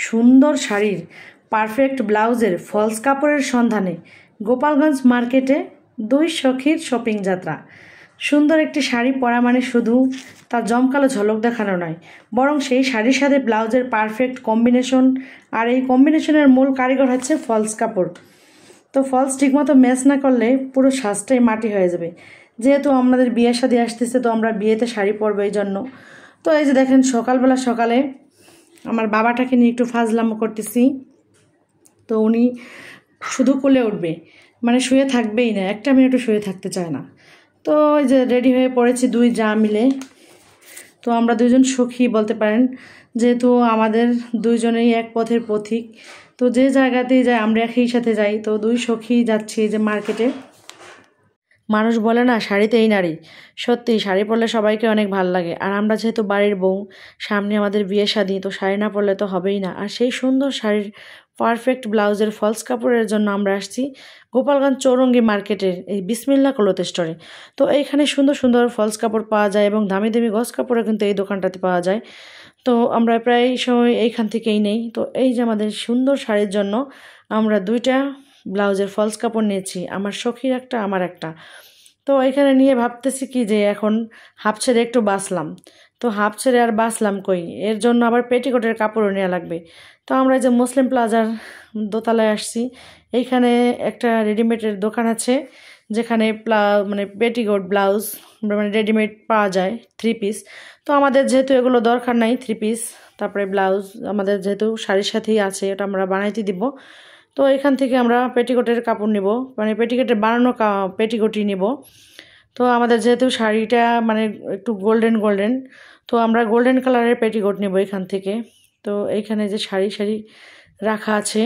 সুন্দর শাড়ির পারফেক্ট ব্লাউজের ফলস কাপড়ের সন্ধানে গোপালগঞ্জ মার্কেটে দুই সখীর শপিং যাত্রা। সুন্দর একটি শাড়ি পরা মানে শুধু তার জমকালো ঝলক দেখানো নয়, বরং সেই শাড়ির সাথে ব্লাউজের পারফেক্ট কম্বিনেশন। আর এই কম্বিনেশনের মূল কারিগর হচ্ছে ফলস কাপড়। তো ফলস ঠিকমতো ম্যাচ না করলে পুরো সাজটাই মাটি হয়ে যাবে। যেহেতু আমাদের বিয়ে শাদী আসতেছে, তো আমরা বিয়েতে শাড়ি পরবো এই জন্য। তো এই যে দেখেন, সকালে আমার বাবাটাকে নিয়ে একটু ফাজলামো করতেছি। তো উনি শুধু কোলে উঠবে, মানে শুয়ে থাকবেই না, একটা মিনিটও শুয়ে থাকতে চায় না। তো এই যে রেডি হয়ে পড়েছি দুই যা মিলে। তো আমরা দুইজন সখী বলতে পারেন, যেহেতু আমাদের দুইজনেই এক পথের পথিক। তো যে জায়গাতেই যাই আমরা একই সাথে যাই। তো দুই সখী যাচ্ছি যে মার্কেটে। মানুষ বলে না, শাড়িতেই নারী। সত্যি শাড়ি পরলে সবাইকে অনেক ভাল লাগে। আর আমরা যেহেতু বাড়ির বউ, সামনে আমাদের বিয়ে শাদী, তো শাড়ি না পরলে তো হবেই না। আর সেই সুন্দর শাড়ির পারফেক্ট ব্লাউজের ফলস কাপড়ের জন্য আমরা আসছি গোপালগঞ্জ চৌরঙ্গি মার্কেটের এই বিসমিল্লা ক্লথ স্টোরে। তো এইখানে সুন্দর সুন্দর ফলস কাপড় পাওয়া যায় এবং দামি দামি গজ কাপড়ও কিন্তু এই দোকানটাতে পাওয়া যায়। তো আমরা প্রায় সময় এইখান থেকেই নেই। তো এই যে আমাদের সুন্দর শাড়ির জন্য আমরা দুইটা ব্লাউজের ফলস কাপড় নিয়েছি, আমার সখীর একটা, আমার একটা। তো এখানে নিয়ে ভাবতেছি কি যে এখন হাফ ছেড়ে একটু বাঁচলাম। তো হাফ ছেড়ে আর বাঁচলাম কই, এর জন্য আবার পেটিকোটের কাপড়ও নেওয়া লাগবে। তো আমরা যে মুসলিম প্লাজার দোতলায় আসছি, এইখানে একটা রেডিমেডের দোকান আছে, যেখানে মানে পেটিকোট ব্লাউজ মানে রেডিমেড পাওয়া যায়, 3 পিস। তো আমাদের যেহেতু এগুলো দরকার নাই, 3 পিস তারপরে ব্লাউজ আমাদের যেহেতু শাড়ির সাথেই আছে, এটা আমরা বানাইতে দিব। তো এখান থেকে আমরা পেটিকোটের কাপড় নিব, মানে পেটিকোটের বানানো পেটিকোটই নিব। তো আমাদের যেহেতু শাড়িটা মানে একটু গোল্ডেন, তো আমরা গোল্ডেন কালারের পেটিকোট নেব এখান থেকে। তো এইখানে যে সারি সারি রাখা আছে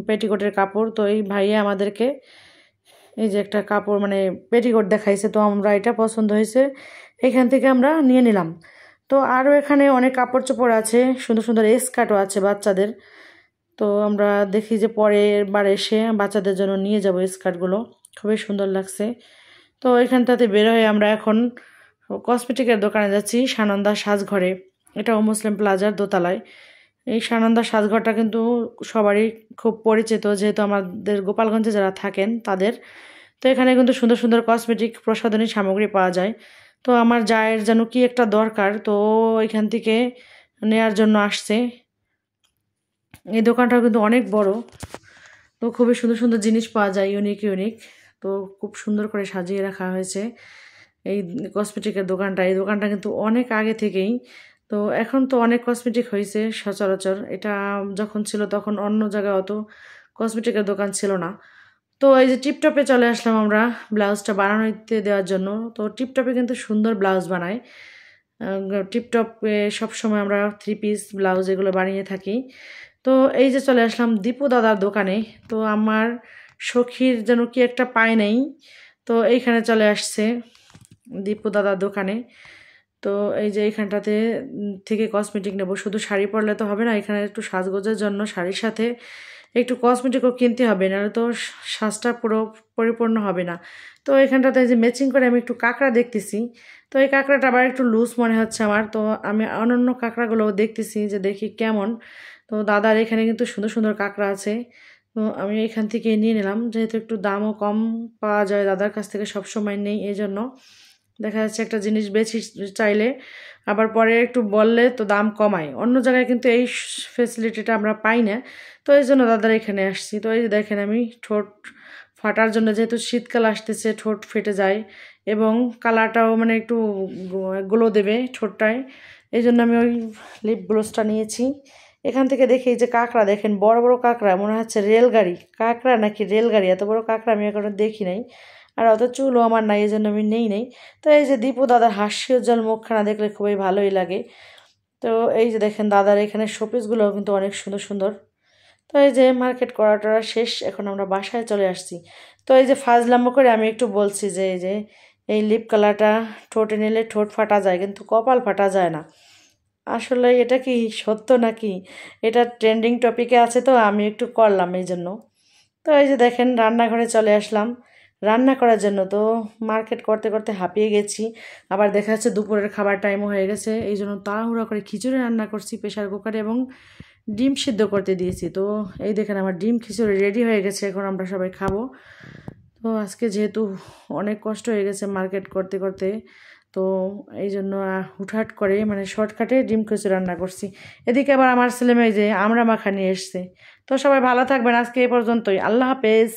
পেটিকোটের কাপড়, তো এই ভাইয়া আমাদেরকে এই যে একটা কাপড় মানে পেটিকোট দেখাইছে, তো আমরা এটা পছন্দ হয়েছে, এখান থেকে আমরা নিয়ে নিলাম। তো আরও এখানে অনেক কাপড় চোপড় আছে, সুন্দর সুন্দর স্কার্টও আছে বাচ্চাদের। তো আমরা দেখি যে পরের বার এসে বাচ্চাদের জন্য নিয়ে যাব স্কার্টগুলো, খুবই সুন্দর লাগছে। তো এখানটাতে বের হয়ে আমরা এখন কসমেটিকের দোকানে যাচ্ছি, সানন্দা সাজঘরে। এটাও মুসলিম প্লাজার দোতলায়। এই সানন্দা সাজঘরটা কিন্তু সবারই খুব পরিচিত, যেহেতু আমাদের গোপালগঞ্জে যারা থাকেন তাদের। তো এখানে কিন্তু সুন্দর সুন্দর কসমেটিক প্রসাধনী সামগ্রী পাওয়া যায়। তো আমার জায়ের যেন কি একটা দরকার, তো এখান থেকে নেয়ার জন্য আসছে। এই দোকানটাও কিন্তু অনেক বড়। তো খুবই সুন্দর সুন্দর জিনিস পাওয়া যায়, ইউনিক। তো খুব সুন্দর করে সাজিয়ে রাখা হয়েছে এই কসমেটিকের দোকানটা। এই দোকানটা কিন্তু অনেক আগে থেকেই, তো এখন তো অনেক কসমেটিক হয়েছে সচরাচর। এটা যখন ছিল তখন অন্য জায়গায় অত কসমেটিকের দোকান ছিল না। তো এই যে টিপটপে চলে আসলাম আমরা ব্লাউজটা বানানোতে দেওয়ার জন্য। তো টিপটপে কিন্তু সুন্দর ব্লাউজ বানায়। টিপটপে সবসময় আমরা 3 পিস ব্লাউজ এগুলো বানিয়ে থাকি। তো এই যে চলে আসলাম দীপু দাদার দোকানে। তো আমার সখীর যেন কি একটা পায় নাই, তো এইখানে চলে আসছে দীপু দাদার দোকানে। তো এই যে এইখানটাতে থেকে কসমেটিক নেব। শুধু শাড়ি পরলে তো হবে না, এখানে একটু সাজগোজের জন্য শাড়ির সাথে একটু কসমেটিকও কিনতে হবে, নাহলে তো সাজটা পুরো পরিপূর্ণ হবে না। তো এখানটাতে যে ম্যাচিং করে আমি একটু কাঁকড়া দেখতেছি। তো এই কাঁকড়াটা আবার একটু লুজ মনে হচ্ছে আমার। তো আমি অন্যান্য কাঁকড়াগুলো দেখতেছি যে দেখি কেমন। তো দাদার এখানে কিন্তু সুন্দর সুন্দর কাঁকড়া আছে। তো আমি এখান থেকে নিয়ে নিলাম, যেহেতু একটু দামও কম পাওয়া যায় দাদার কাছ থেকে, সব সময় নেই। এই জন্য দেখা যাচ্ছে একটা জিনিস বেশি চাইলে আবার পরে একটু বললে তো দাম কমায়, অন্য জায়গায় কিন্তু এই ফেসিলিটিটা আমরা পাই না। তো এই জন্য দাদার এখানে আসছি। তো এই যে দেখেন, আমি ঠোঁট ফাটার জন্য, যেহেতু শীতকাল আসতেছে ঠোঁট ফেটে যায় এবং কালারটাও মানে একটু গ্লো দেবে ঠোঁটটায়, এই জন্য আমি ওই লিপ গ্লোসটা নিয়েছি। এখান থেকে দেখি যে কাঁকড়া দেখেন, বড় বড় কাঁকড়া, মনে হচ্ছে রেলগাড়ি। কাঁকড়া নাকি রেলগাড়ি, এত বড় কাঁকড়া আমি এখনো দেখি নাই। আর অত চুলও আমার নাই, এই জন্য আমি নেই। তো এই যে দীপু দাদার হাস্যোজ্জ্বল মুখখানা দেখলে খুবই ভালোই লাগে। তো এই যে দেখেন দাদার এখানে শোপিসগুলো কিন্তু অনেক সুন্দর সুন্দর। তো এই যে মার্কেট করাটা শেষ, এখন আমরা বাসায় চলে আসছি। তো এই যে ফাজলামো করে আমি একটু বলছি যে এই লিপ কালারটা ঠোঁটে নিলে ঠোঁট ফাটা যায়, কিন্তু কপাল ফাটা যায় না। আসলে এটা কি সত্য নাকি, এটা ট্রেন্ডিং টপিকে আছে, তো আমি একটু করলাম এই জন্য। তো এই যে দেখেন রান্নাঘরে চলে আসলাম রান্না করার জন্য। তো মার্কেট করতে করতে হাঁপিয়ে গেছি, আবার দেখা যাচ্ছে দুপুরের খাবার টাইমও হয়ে গেছে, এই জন্য তাড়াহুড়া করে খিচুড়ি রান্না করছি প্রেশার কুকারে এবং ডিম সিদ্ধ করতে দিয়েছি। তো এই দেখেন আমার ডিম খিচুড়ি রেডি হয়ে গেছে, এখন আমরা সবাই খাবো। তো আজকে যেহেতু অনেক কষ্ট হয়ে গেছে মার্কেট করতে করতে, তো এই জন্য হুটহাট করে মানে শর্টকাটে ডিম খিচুড়ি রান্না করছি। এদিকে আবার আমার ছেলেমেয়ে যে আমরা মাখা নিয়ে এসছে। তো সবাই ভালো থাকবেন, আজকে এই পর্যন্তই, আল্লাহ হাফেজ।